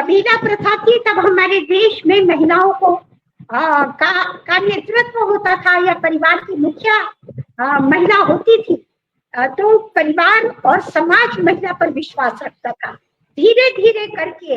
कबीला प्रथा थी तब हमारे देश में महिलाओं को का नेतृत्व होता था या परिवार की मुखिया महिला होती थी। तो परिवार और समाज महिला पर विश्वास रखता था। धीरे धीरे करके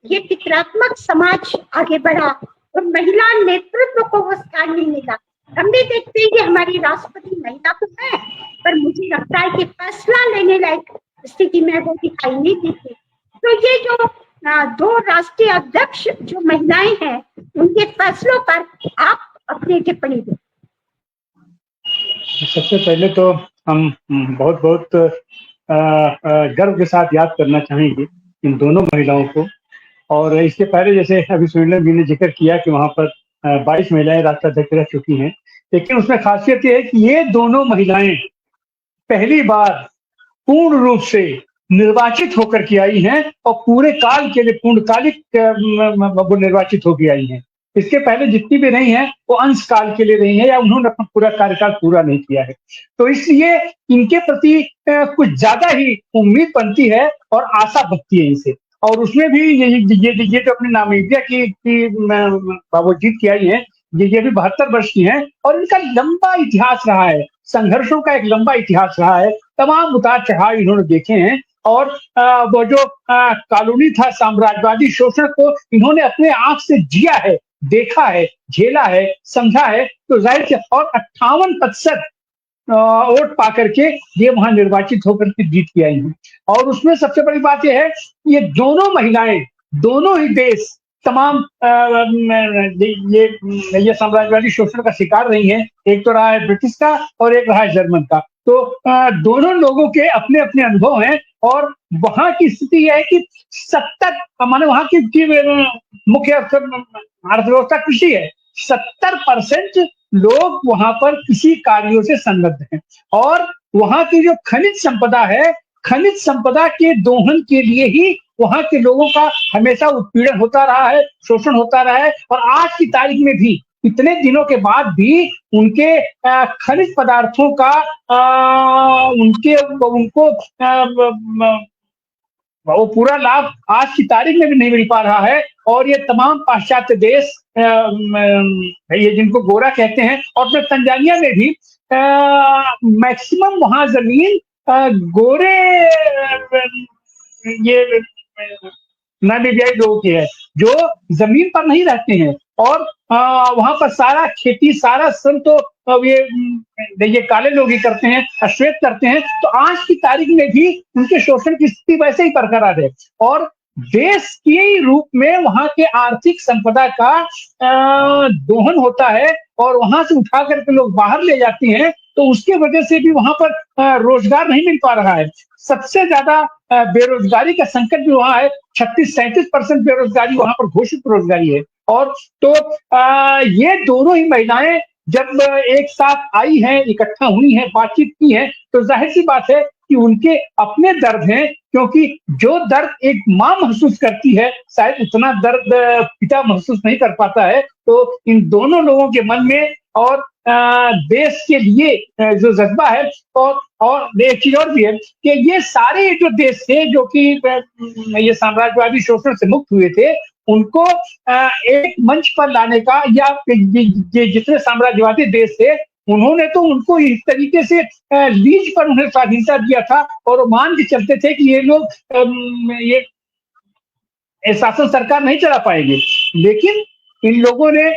ये पितृत्मक समाज आगे बढ़ा और महिला नेतृत्व को वो स्थान नहीं मिला। हम भी देखते हैं कि हमारी राष्ट्रपति महिला तो है, पर मुझे लगता है कि फैसला लेने लायक स्थिति में वो दिखाई नहीं देती। तो ये जो दो राष्ट्रीय अध्यक्ष जो महिलाएं हैं, उनके फैसलों पर आप अपनी टिप्पणी दें। सबसे पहले तो हम बहुत बहुत गर्व के साथ याद करना चाहेंगे इन दोनों महिलाओं को। और इसके पहले जैसे अभी सुनील जी ने जिक्र किया कि वहां पर 22 महिलाएं राष्ट्राध्यक्ष रह चुकी हैं, लेकिन उसमें खासियत ये है कि ये दोनों महिलाएं पहली बार पूर्ण रूप से निर्वाचित होकर के आई हैं और पूरे काल के लिए पूर्णकालिक वो निर्वाचित होकर आई हैं। इसके पहले जितनी भी रही हैं वो अंश काल के लिए रही हैं या उन्होंने अपना पूरा कार्यकाल पूरा नहीं किया है। तो इसलिए इनके प्रति कुछ ज्यादा ही उम्मीद बनती है और आशा बनती है इनसे। और उसमें भी ये तो अपनी नामीबिया की वो जीत की आई है, ये भी 72 वर्ष की हैं और इनका लंबा इतिहास रहा है, संघर्षों का एक लंबा इतिहास रहा है, तमाम उतार चढ़ाव इन्होंने देखे हैं। और वो जो कॉलोनी था, साम्राज्यवादी शोषण को इन्होंने अपने आंख से जिया है, देखा है, झेला है, समझा है। तो जाहिर से और 58% वोट पा करके ये वहां निर्वाचित होकर के जीत के आई हैं। और उसमें सबसे बड़ी बात यह है कि ये दोनों महिलाएं दोनों ही देश तमाम ये साम्राज्यवादी शोषण का शिकार रही हैं। एक तो रहा है ब्रिटिश का और एक रहा है जर्मन का। तो दोनों लोगों के अपने अपने अनुभव हैं। और वहां की स्थिति यह है कि 70 माने वहां की मुख्य अर्थव्यवस्था कृषि है। 70% लोग वहां पर कृषि कार्यों से संबद्ध हैं। और वहां की जो खनिज संपदा है, खनिज संपदा के दोहन के लिए ही वहां के लोगों का हमेशा उत्पीड़न होता रहा है, शोषण होता रहा है। और आज की तारीख में भी इतने दिनों के बाद भी उनके खनिज पदार्थों का उनको वो पूरा लाभ आज की तारीख में भी नहीं मिल पा रहा है। और ये तमाम पाश्चात्य देश ये जिनको गोरा कहते हैं, और फिर तंजानिया में भी मैक्सिमम वहां जमीन गोरे ये नामीबियाई लोगों की है जो जमीन पर नहीं रहते हैं। और वहां पर सारा खेती सारा श्रम तो ये काले लोग ही करते हैं, अश्वेत करते हैं। तो आज की तारीख में भी उनके शोषण की स्थिति वैसे ही बरकरार है। और देश के रूप में वहां के आर्थिक संपदा का दोहन होता है और वहां से उठा करके लोग बाहर ले जाते हैं। तो उसके वजह से भी वहां पर रोजगार नहीं मिल पा रहा है। सबसे ज्यादा बेरोजगारी का संकट भी वहां है। 36-37% बेरोजगारी वहां पर घोषित रोजगारी है। और तो ये दोनों ही महिलाएं जब एक साथ आई हैं, इकट्ठा हुई हैं, बातचीत की है, तो जाहिर सी बात है कि उनके अपने दर्द हैं। क्योंकि जो दर्द एक माँ महसूस करती है शायद उतना दर्द पिता महसूस नहीं कर पाता है। तो इन दोनों लोगों के मन में और देश के लिए जो जज्बा है। और एक चीज और भी है कि ये सारे जो देश थे जो कि ये साम्राज्यवादी शोषण से मुक्त हुए थे, उनको एक मंच पर लाने का, या ये जितने साम्राज्यवादी देश थे उन्होंने तो उनको इस तरीके से लीज पर उन्हें स्वाधीनता दिया था और मान के चलते थे कि ये लोग ये शासन सरकार नहीं चला पाएंगे। लेकिन इन लोगों ने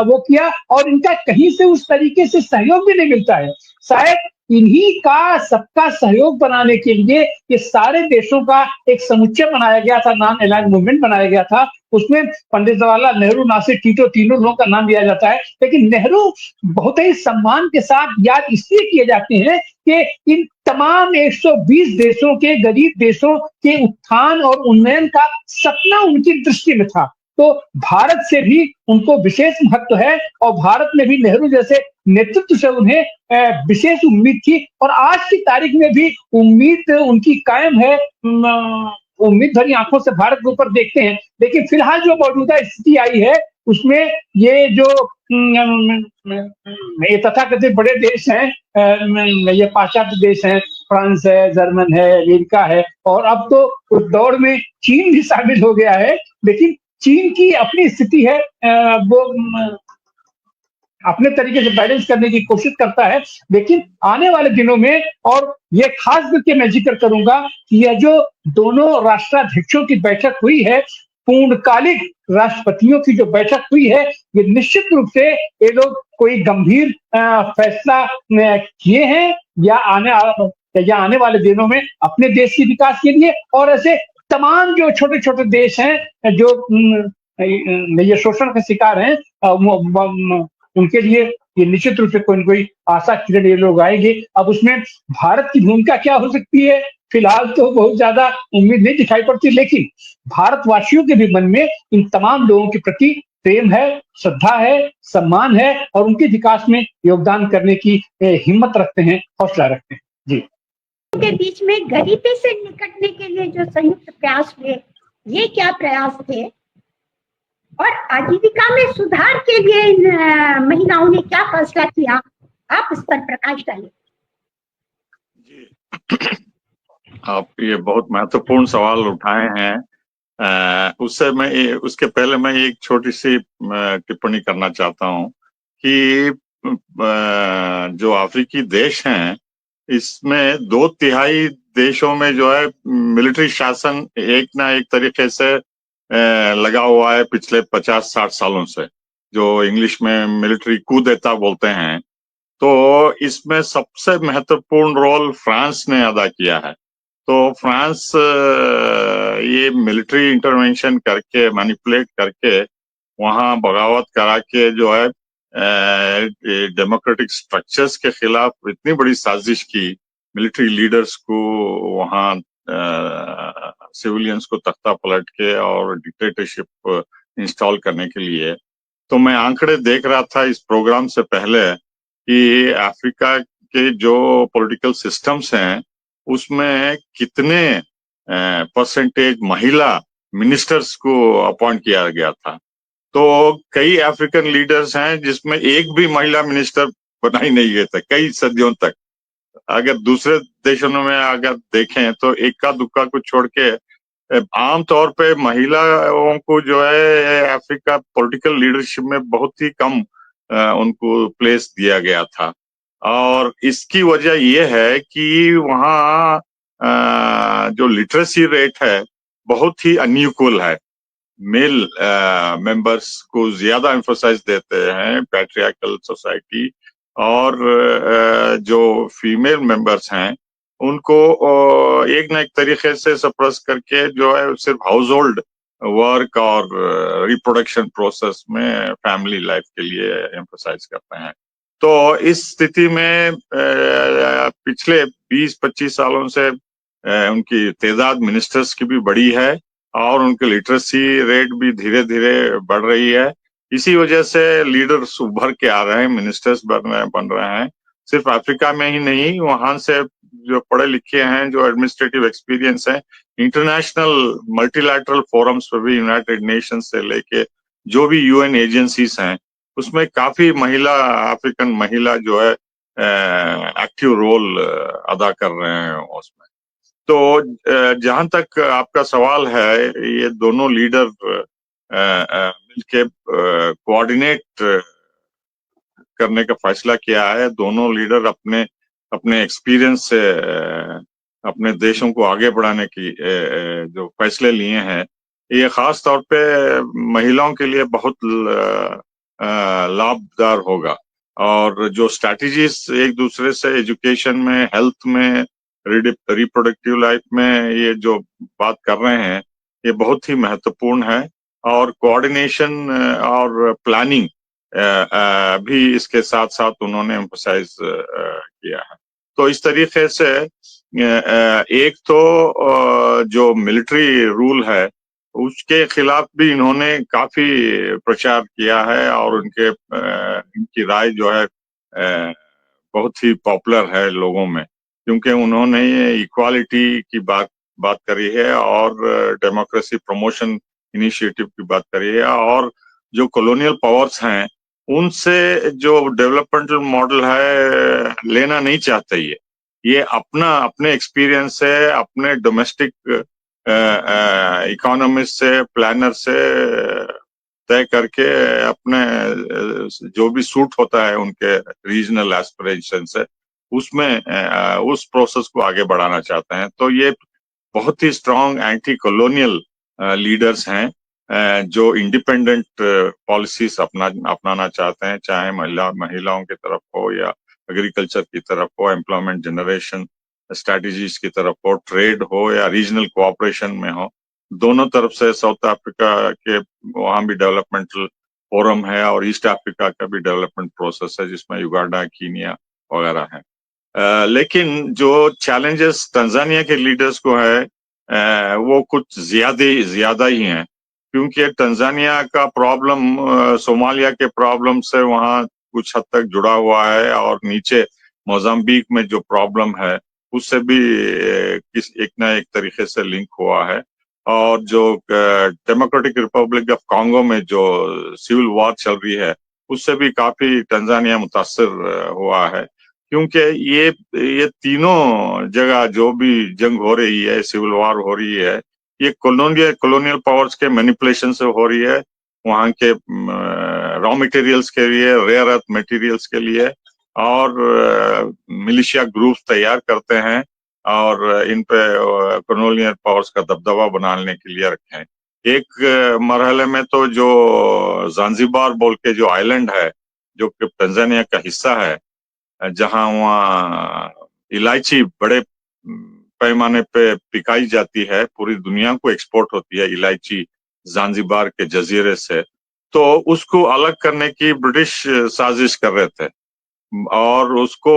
वो किया और इनका कहीं से उस तरीके से सहयोग भी नहीं मिलता है। शायद इन्हीं का सबका सहयोग बनाने के लिए ये सारे देशों का एक समुच्चय बनाया गया था, नॉन अलाइंड मूवमेंट बनाया गया था। उसमें पंडित जवाहरलाल नेहरू, नासिर टीटो, तीनों लोगों का नाम लिया जाता है। लेकिन नेहरू बहुत ही सम्मान के साथ याद इसलिए किए जाते हैं कि इन तमाम 120 देशों के, गरीब देशों के उत्थान और उन्नयन का सपना उनकी दृष्टि में था। तो भारत से भी उनको विशेष महत्व है और भारत में भी नेहरू जैसे नेतृत्व से उन्हें विशेष उम्मीद थी। और आज की तारीख में भी उम्मीद उनकी कायम है। उम्मीद भरी आंखों से भारत के ऊपर देखते हैं। लेकिन फिलहाल जो मौजूदा स्थिति आई है उसमें ये जो ये तथाकथित बड़े देश हैं, ये पाश्चात्य देश हैं, फ्रांस है, जर्मन है, अमेरिका है, और अब तो उस दौड़ में चीन भी शामिल हो गया है। लेकिन चीन की अपनी स्थिति है, वो अपने तरीके से बैलेंस करने की कोशिश करता है। लेकिन आने वाले दिनों में, और ये खास करके मैं जिक्र करूंगा कि यह जो दोनों राष्ट्राध्यक्षों की बैठक हुई है, पूर्णकालिक राष्ट्रपतियों की जो बैठक हुई है, ये निश्चित रूप से ये लोग कोई गंभीर फैसला किए हैं या आने वाले दिनों में अपने देश के विकास के लिए, और ऐसे तमाम जो छोटे छोटे देश हैं जो ये शोषण के शिकार हैं, उनके लिए ये निश्चित रूप से कोई न कोई आशा किरण ये लोग आएंगे। अब उसमें भारत की भूमिका क्या हो सकती है, फिलहाल तो बहुत ज्यादा उम्मीद नहीं दिखाई पड़ती, लेकिन भारतवासियों के भी मन में इन तमाम लोगों के प्रति प्रेम है, श्रद्धा है, सम्मान है, और उनके विकास में योगदान करने की हिम्मत रखते हैं, हौसला रखते हैं। जी। के बीच में गरीबी से निकटने के लिए जो संयुक्त प्रयास हुए, ये क्या प्रयास थे, और आजीविका में सुधार के लिए इन महिलाओं ने क्या फैसला किया, आप इस पर प्रकाश डालिए। जी, आप ये बहुत महत्वपूर्ण सवाल उठाए हैं। उसके पहले मैं एक छोटी सी टिप्पणी करना चाहता हूँ कि जो अफ्रीकी देश हैं, इसमें 2/3 देशों में जो है मिलिट्री शासन एक ना एक तरीके से लगा हुआ है पिछले 50-60 सालों से, जो इंग्लिश में मिलिट्री कू देता बोलते हैं। तो इसमें सबसे महत्वपूर्ण रोल फ्रांस ने अदा किया है। तो फ्रांस ये मिलिट्री इंटरवेंशन करके, मैनिपुलेट करके, वहां बगावत करा के जो है डेमोक्रेटिक स्ट्रक्चर्स के खिलाफ इतनी बड़ी साजिश की, मिलिट्री लीडर्स को वहां सिविलियंस को तख्ता पलट के और डिक्टेटरशिप इंस्टॉल करने के लिए। तो मैं आंकड़े देख रहा था इस प्रोग्राम से पहले कि अफ्रीका के जो पॉलिटिकल सिस्टम्स हैं, उसमें कितने परसेंटेज महिला मिनिस्टर्स को अपॉइंट किया गया था। तो कई अफ्रीकन लीडर्स हैं जिसमें एक भी महिला मिनिस्टर बना ही नहीं गए थे कई सदियों तक। अगर दूसरे देशों में अगर देखें तो इक्का दुक्का को छोड़ के आमतौर पे महिलाओं को जो है अफ्रीका पॉलिटिकल लीडरशिप में बहुत ही कम उनको प्लेस दिया गया था। और इसकी वजह यह है कि वहाँ जो लिटरेसी रेट है बहुत ही अनइक्वल है। मेल मेंबर्स को ज्यादा एम्फोसाइज देते हैं पैट्रियार्कल सोसाइटी, और जो फीमेल मेंबर्स हैं उनको एक ना एक तरीके से सप्रेस करके जो है सिर्फ हाउस होल्ड वर्क और रिप्रोडक्शन प्रोसेस में फैमिली लाइफ के लिए एम्फोसाइज करते हैं। तो इस स्थिति में पिछले 20-25 सालों से उनकी तादाद मिनिस्टर्स की भी बढ़ी है और उनके लिटरेसी रेट भी धीरे धीरे बढ़ रही है। इसी वजह से लीडर्स उभर के आ रहे हैं, मिनिस्टर्स बन रहे हैं। सिर्फ अफ्रीका में ही नहीं, वहां से जो पढ़े लिखे हैं, जो एडमिनिस्ट्रेटिव एक्सपीरियंस है, इंटरनेशनल मल्टीलैटरल फोरम्स पे भी, यूनाइटेड नेशंस से लेके जो भी यूएन एजेंसीज हैं, उसमें काफी अफ्रीकन महिला जो है एक्टिव रोल अदा कर रहे हैं उसमें। तो जहां तक आपका सवाल है, ये दोनों लीडर मिलके कोऑर्डिनेट करने का फैसला किया है। दोनों लीडर अपने अपने एक्सपीरियंस से अपने देशों को आगे बढ़ाने की जो फैसले लिए हैं, ये खास तौर पे महिलाओं के लिए बहुत लाभदार होगा। और जो स्ट्रैटेजीज एक दूसरे से एजुकेशन में, हेल्थ में, रिप्रोडक्टिव लाइफ में ये जो बात कर रहे हैं, ये बहुत ही महत्वपूर्ण है। और कोऑर्डिनेशन और प्लानिंग भी इसके साथ साथ उन्होंने एम्फसाइज किया है। तो इस तरीके से एक तो जो मिलिट्री रूल है उसके खिलाफ भी इन्होंने काफी प्रचार किया है, और इनकी राय जो है बहुत ही पॉपुलर है लोगों में, क्योंकि उन्होंने इक्वालिटी की बात करी है और डेमोक्रेसी प्रमोशन इनिशिएटिव की बात करी है। और जो कॉलोनियल पावर्स हैं उनसे जो डेवलपमेंटल मॉडल है लेना नहीं चाहते ये अपने एक्सपीरियंस से, अपने डोमेस्टिक इकोनॉमिस्ट से, प्लानर से तय करके अपने जो भी सूट होता है उनके रीजनल एस्पिरेशन से, उसमें उस प्रोसेस को आगे बढ़ाना चाहते हैं। तो ये बहुत ही स्ट्रॉन्ग एंटी कॉलोनियल लीडर्स हैं जो इंडिपेंडेंट पॉलिसीज अपनाना चाहते हैं, चाहे महिलाओं की तरफ हो या एग्रीकल्चर की तरफ हो, एम्प्लॉयमेंट जनरेशन स्ट्रेटजीज की तरफ हो, ट्रेड हो या रीजनल कोऑपरेशन में हो। दोनों तरफ से साउथ अफ्रीका के वहां भी डेवलपमेंटल फोरम है और ईस्ट अफ्रीका का भी डेवलपमेंट प्रोसेस है जिसमें युगांडा, कीनिया वगैरह है। लेकिन जो चैलेंजेस तंजानिया के लीडर्स को है वो कुछ ज्यादा ही हैं, क्योंकि तंजानिया का प्रॉब्लम सोमालिया के प्रॉब्लम से वहाँ कुछ हद तक जुड़ा हुआ है, और नीचे मोजाम्बिक में जो प्रॉब्लम है उससे भी एक ना एक तरीके से लिंक हुआ है। और जो डेमोक्रेटिक रिपब्लिक ऑफ कॉन्गो में जो सिविल वॉर चल रही है उससे भी काफी तंजानिया मुतासर हुआ है, क्योंकि ये तीनों जगह जो भी जंग हो रही है, सिविल वॉर हो रही है, ये कॉलोनियल पावर्स के मैनिपुलेशन से हो रही है। वहाँ के रॉ मटेरियल्स के लिए, रेयर अर्थ मटेरियल्स के लिए, और मिलिशिया ग्रुप्स तैयार करते हैं और इन पे कॉलोनियल पावर्स का दबदबा बनाने के लिए रखे हैं। एक मरहले में तो जो ज़ांज़ीबार बोल के जो आइलैंड है, जो कि तंजानिया का हिस्सा है, जहां वहाँ इलायची बड़े पैमाने पे पिकाई जाती है, पूरी दुनिया को एक्सपोर्ट होती है इलायची ज़ांज़ीबार के जजीरे से, तो उसको अलग करने की ब्रिटिश साजिश कर रहे थे और उसको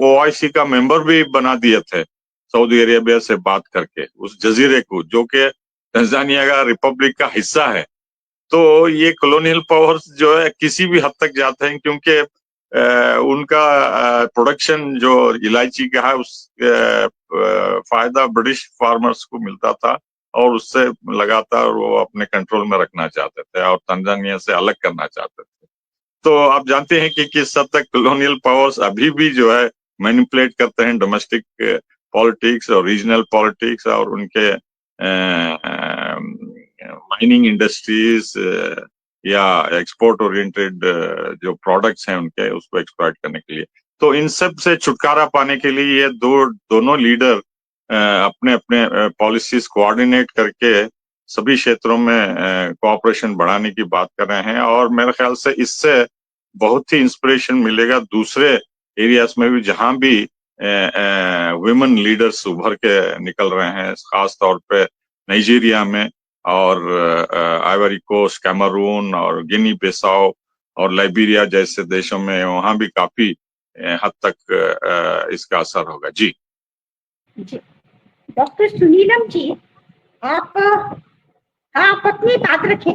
ओआईसी का मेंबर भी बना दिए थे सऊदी अरेबिया से बात करके, उस जजीरे को, जो कि तंजानिया का रिपब्लिक का हिस्सा है। तो ये कॉलोनियल पावर्स जो है किसी भी हद तक जाते हैं, क्योंकि उनका प्रोडक्शन जो इलायची का है उस फायदा ब्रिटिश फार्मर्स को मिलता था और उससे लगातार वो अपने कंट्रोल में रखना चाहते थे और तंजानिया से अलग करना चाहते थे। तो आप जानते हैं कि किस हद तक कॉलोनियल पावर्स अभी भी जो है मैनिपुलेट करते हैं डोमेस्टिक पॉलिटिक्स और रीजनल पॉलिटिक्स, और उनके माइनिंग इंडस्ट्रीज या एक्सपोर्ट ओरिएंटेड जो प्रोडक्ट्स हैं उनके, उसको एक्सप्लॉइट करने के लिए। तो इन सब से छुटकारा पाने के लिए ये दोनों लीडर अपने अपने पॉलिसीज कोऑर्डिनेट करके सभी क्षेत्रों में कोऑपरेशन बढ़ाने की बात कर रहे हैं, और मेरे ख्याल से इससे बहुत ही इंस्पिरेशन मिलेगा दूसरे एरियाज में भी, जहां भी वुमेन लीडर्स उभर के निकल रहे हैं, खास तौर पे नाइजीरिया में और आइवरी कोस्ट, कैमरून और गिनी बिसाओ और लाइबेरिया जैसे देशों में, वहां भी काफी हद तक इसका असर होगा। जी जी डॉक्टर सुनीलम जी, आप अपनी बात रखें।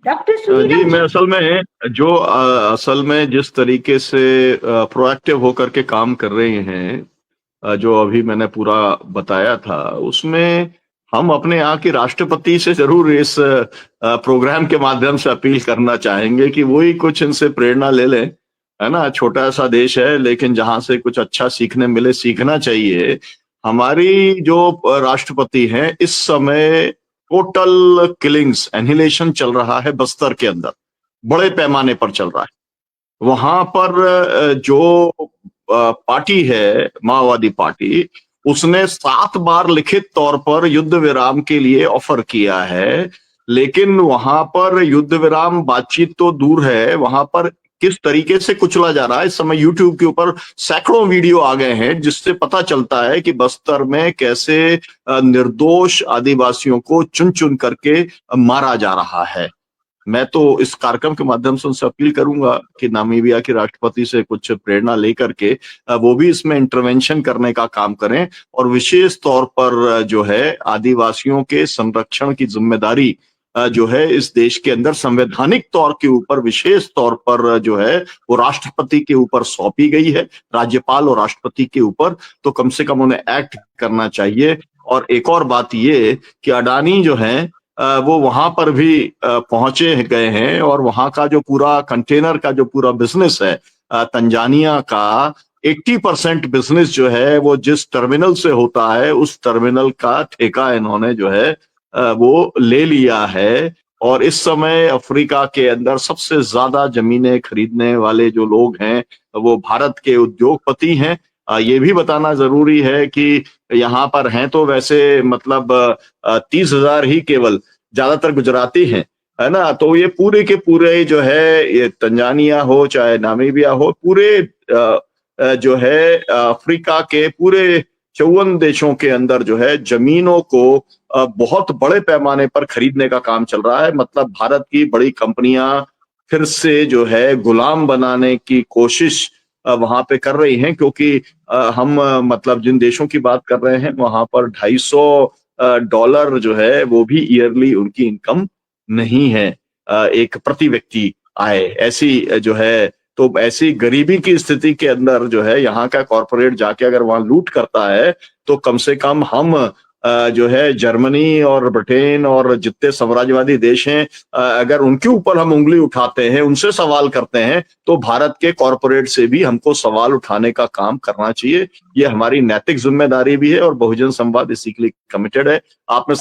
डॉक्टर सुनीलम जी, मैं असल में जिस तरीके से प्रोएक्टिव होकर के काम कर रहे हैं, जो अभी मैंने पूरा बताया था, उसमें हम अपने यहाँ के राष्ट्रपति से जरूर इस प्रोग्राम के माध्यम से अपील करना चाहेंगे कि वही कुछ इनसे प्रेरणा ले लें, है ना। छोटा सा देश है, लेकिन जहां से कुछ अच्छा सीखने मिले, सीखना चाहिए। हमारी जो राष्ट्रपति हैं, इस समय टोटल किलिंग्स, एनिहिलेशन चल रहा है बस्तर के अंदर, बड़े पैमाने पर चल रहा है। वहां पर जो पार्टी है, माओवादी पार्टी, उसने 7 बार लिखित तौर पर युद्ध विराम के लिए ऑफर किया है, लेकिन वहां पर युद्ध विराम बातचीत तो दूर है, वहां पर किस तरीके से कुचला जा रहा है। इस समय यूट्यूब के ऊपर सैकड़ों वीडियो आ गए हैं जिससे पता चलता है कि बस्तर में कैसे निर्दोष आदिवासियों को चुन चुन करके मारा जा रहा है। मैं तो इस कार्यक्रम के माध्यम से उनसे अपील करूंगा कि नामीबिया के राष्ट्रपति से कुछ प्रेरणा लेकर के वो भी इसमें इंटरवेंशन करने का काम करें, और विशेष तौर पर जो है आदिवासियों के संरक्षण की जिम्मेदारी जो है इस देश के अंदर संवैधानिक तौर के ऊपर, विशेष तौर पर जो है वो राष्ट्रपति के ऊपर सौंपी गई है, राज्यपाल और राष्ट्रपति के ऊपर। तो कम से कम उन्हें एक्ट करना चाहिए। और एक और बात ये कि अडानी जो है वो वहां पर भी पहुंचे गए हैं और वहां का जो पूरा कंटेनर का जो पूरा बिजनेस है तंजानिया का 80% बिजनेस जो है वो जिस टर्मिनल से होता है उस टर्मिनल का ठेका इन्होंने जो है वो ले लिया है। और इस समय अफ्रीका के अंदर सबसे ज्यादा जमीनें खरीदने वाले जो लोग हैं वो भारत के उद्योगपति हैं। ये भी बताना जरूरी है कि यहाँ पर हैं तो वैसे मतलब 30,000 ही केवल, ज्यादातर गुजराती हैं, है ना। तो ये पूरे के पूरे जो है ये तंजानिया हो चाहे नामीबिया हो, पूरे जो है अफ्रीका के पूरे 54 देशों के अंदर जो है जमीनों को बहुत बड़े पैमाने पर खरीदने का काम चल रहा है। मतलब भारत की बड़ी कंपनियां फिर से जो है गुलाम बनाने की कोशिश वहां पे कर रही हैं, क्योंकि हम मतलब जिन देशों की बात कर रहे हैं वहां पर $250 जो है वो भी ईयरली उनकी इनकम नहीं है, एक प्रति व्यक्ति आय ऐसी जो है। तो ऐसी गरीबी की स्थिति के अंदर जो है यहाँ का कॉरपोरेट जाके अगर वहां लूट करता है तो कम से कम हम जो है जर्मनी और ब्रिटेन और जितने साम्राज्यवादी देश हैं अगर उनके ऊपर हम उंगली उठाते हैं, उनसे सवाल करते हैं, तो भारत के कॉरपोरेट से भी हमको सवाल उठाने का काम करना चाहिए। ये हमारी नैतिक जिम्मेदारी भी है और बहुजन संवाद इसी के लिए कमिटेड है। आपने